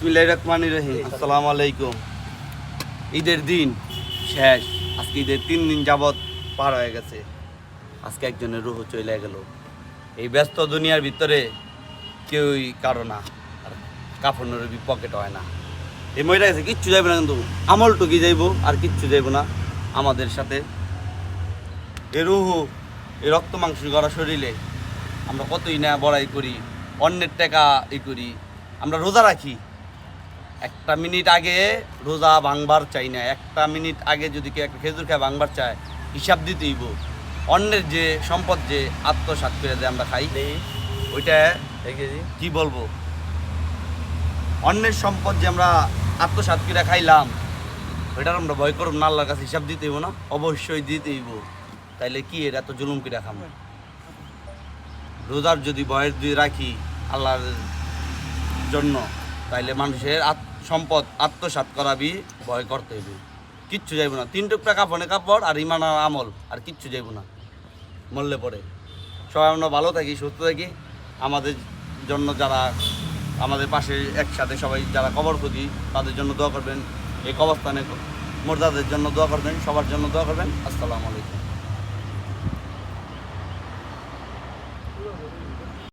আসসালামু আলাইকুম। ঈদের দিন শেষ, আজকে ঈদের 3 দিন যাবৎ পার হয়ে গেছে। আজকে একজনের রুহ চলে গেল। এই ব্যস্ত দুনিয়ার ভিতরে কেউই কারো না, আর কাফনের পকেট হয় না। এই মহিলা গেছে, কিচ্ছু যাইবে না, কিন্তু আমল টুকি যাইব, আর কিচ্ছু যাইব না আমাদের সাথে। এই রুহ, এই রক্ত মাংস করা শরীরে আমরা কতই না বড়াই করি, অন্যের টাকা করি। আমরা রোজা রাখি, 1 মিনিট আগে রোজা ভাঙবার চাই না। 1 মিনিট আগে যদি কেউ একটা খেজুর খায় ভাঙবার চায়, হিসাব দিতেইব। অন্যের যে সম্পদ যে আত্মসাৎ করে দেয় আমরা খাই, ওইটা কি বলবো, অন্যের সম্পদ যে আমরা আত্মসাৎ করে খাইলাম, ওইটার আমরা ভয় করব না? আল্লাহর কাছে হিসাব দিতেইব না? অবশ্যই দিতেইব। তাইলে কি এর এত জুলুম করে খাম? রোজার যদি ভয়ের যদি রাখি আল্লাহর জন্য, তাইলে মানুষের সম্পদ আত্মসাৎ করাবি ভয় করতে হইবে। কিচ্ছু যাইব না, 3 টুকরা কাপড়ে কাপড় আর ইমান আর আমল, আর কিচ্ছু যাইব না মরলে পরে। সবাই আমরা ভালো থাকি, সুস্থ থাকি। আমাদের জন্য যারা আমাদের পাশে একসাথে সবাই যারা কবর খুঁজি, তাদের জন্য দোয়া করবেন। এই কবরস্থানে মোরদাদের জন্য দোয়া করবেন, সবার জন্য দোয়া করবেন। আসসালামু আলাইকুম।